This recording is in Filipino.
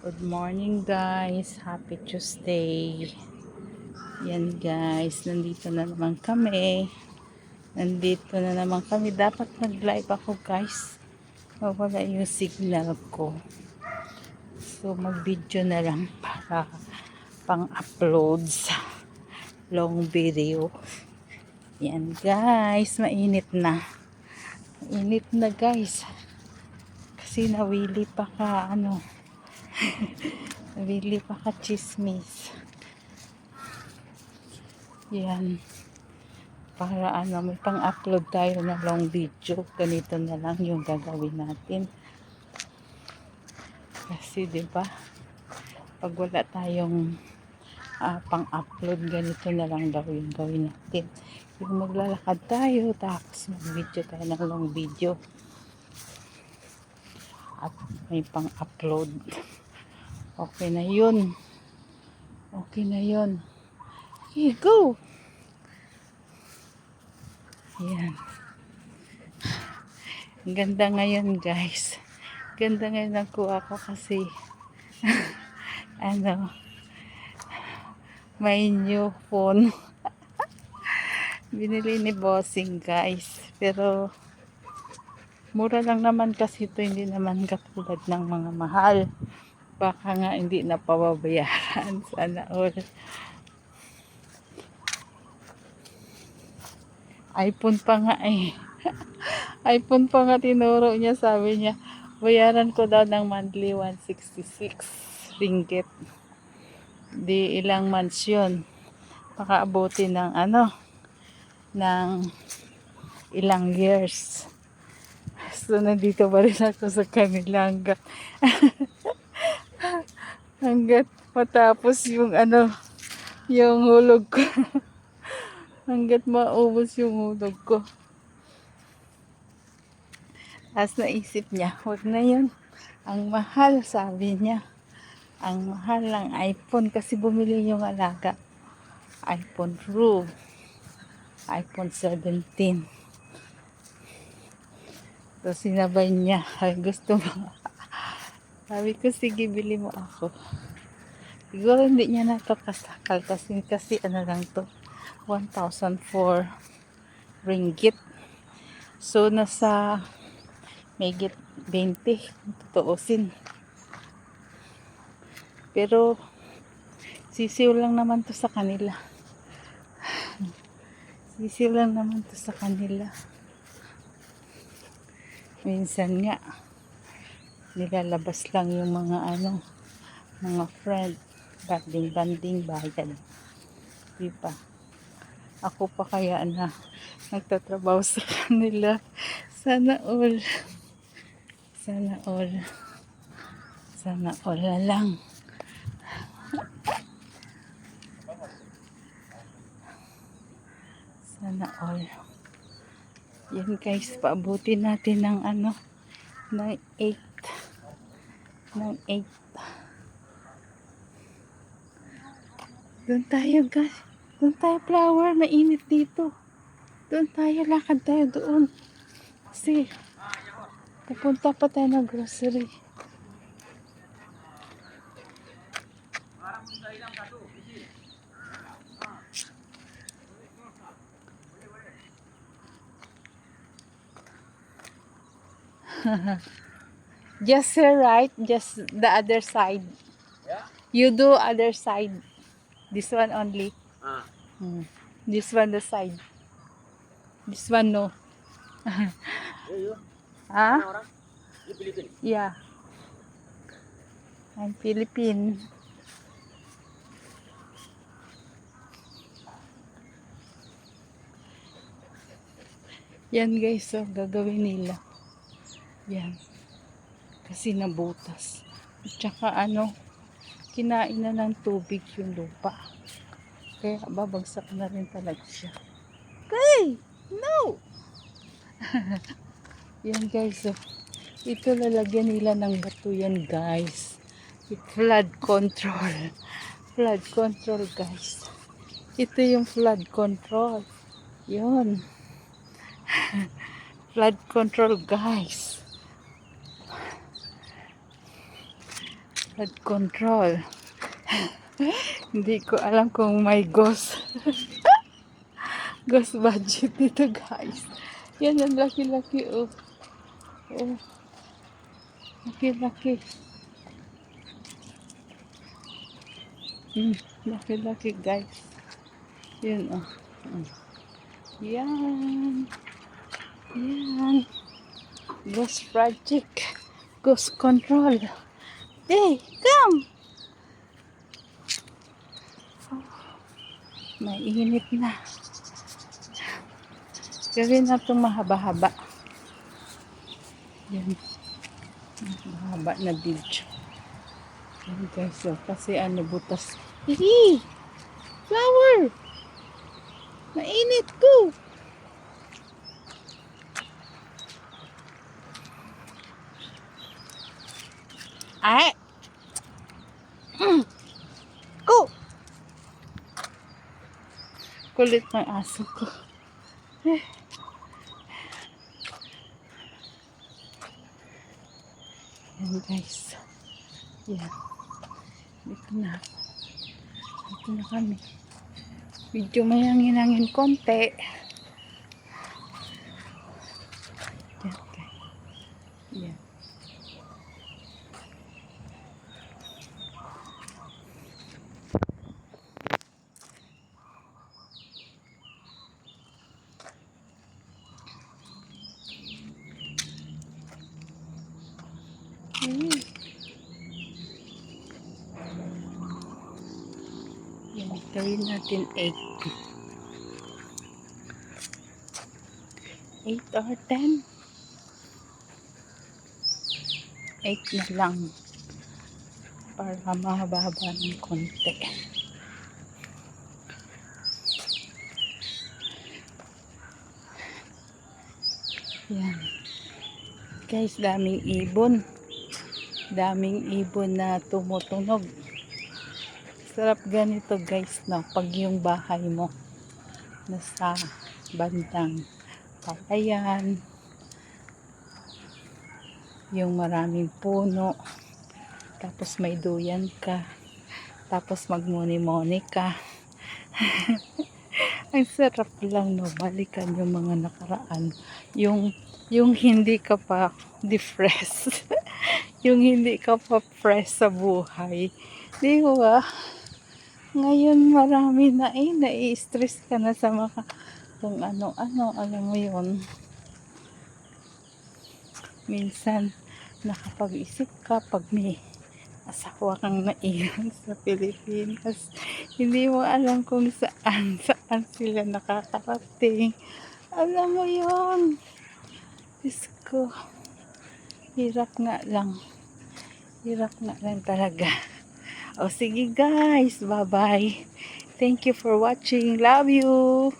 Good morning guys, happy Tuesday. Yan guys, nandito na naman kami. Dapat mag-live ako guys. Wala yung signal ko. So mag-video na lang para pang-upload sa long video. Yan guys, mainit na. Mainit na guys. Kasi nawili pa ka nawili pa ka chismis. Yan. Para may pang-upload tayo na long video. Ganito na lang yung gagawin natin. Kasi 'di ba? Pag wala tayong pang-upload, ganito na lang daw yung gawin natin. Yung maglalakad tayo, tapos mag-video tayo ng long video. At may pang-upload. Okay na yun. Okay na yun. Here, go! Yan. Ang ganda ngayon guys. Ganda ngayon ang kuha ko kasi may new phone. Binili ni Bossing guys. Pero mura lang naman kasi ito. Hindi naman katulad ng mga mahal. Baka nga hindi na pababayaran. Sana all. iPhone pa nga eh. iPhone pa nga tinuro niya. Sabi niya, bayaran ko daw ng monthly 166 ringgit. Di ilang months yun. Pakaabuti ng ng ilang years. So, nandito pa rin ako sa kanila hanggat matapos yung yung hulog ko. Hanggat maubos yung hulog ko. As naisip niya, wag na yun. Ang mahal, sabi niya. Ang mahal ng iPhone kasi bumili yung alaga. iPhone Pro. iPhone 17. So, sinabay niya. Ay, gusto mo. Sabi ko, sige, bili mo ako. Siguro hindi niya na ito kasakal kasi lang to. 1,004 ringgit. So, nasa megit 20. Tutuusin. Pero, sisiw lang naman to sa kanila. Sisiw lang naman to sa kanila. Minsan nga, nilalabas lang yung mga friend. Banding, bayad. Diba? Ako pa kaya nagtatrabaho sa kanila. Sana all. Sana all. Sana all na lang. Sana all. Yan guys, paabutin natin ng ng 8. Ng 8. Doon tayo guys. Doon tayo flower. Mainit dito. Doon tayo. Lakad tayo doon. Kasi pupunta pa tayo ng grocery. Just right. Just the other side. Yeah? You do other side. This one only. Ah. This one the side. This one no. You. Ah? Mana orang? You Philippine. Yeah. I'm Philippine. Yan guys, so gagawin nila. Yan. Kasi nabutas. At saka kinain na ng tubig yung lupa. Kaya babagsak na rin talaga siya. Okay! No! Yan guys, so ito lalagyan nila ng bato yan guys. Flood control. Flood control guys. Ito yung flood control. Yun. Flood control guys. Flood control. Hindi ko alam kung may ghost. Ghost budget dito, guys. Yan, ang laki-laki, oh. Oh. Laki-laki. Laki-laki, guys. Yan, oh. Yan. Yan. Ghost project. Ghost control. Hey, come! Oh, mainit na. Gawin na itong mahaba-haba. Yan. Mahaba na video. Yan, guys. So, kasi ano, butas. Hihi! Flower! Mainit ko! Ay! Go! Kulit ng aso ko. Yan, guys. Yan. Dito na. Dito na kami. Medyo may hangin-hangin konti. Yan, guys. Yan. Yan, gawin natin 8. 8 or 10. 8 na lang. Para mahaba-haba ng konti. Yan. Guys, daming ibon. Daming ibon na tumutunog. Sarap ganito, guys, no? Pag yung bahay mo nasa bandang palayan, yung maraming puno, tapos may duyan ka, tapos magmuni-muni ka. Ang sarap lang, no? Balikan yung mga nakaraan. Yung hindi ka pa depressed. Yung hindi ka pa fresh sa buhay. Di ba? Ngayon marami na nai-stress ka na sa mga kung ano-ano, alam mo yun. Minsan, nakapag-isip ka pag may asawa kang naiwan sa Pilipinas. Hindi mo alam kung saan sila nakakarating. Alam mo yun. Diyos ko. Hirap nga lang. Hirap nga lang talaga. O sige, guys. Bye-bye. Thank you for watching. Love you.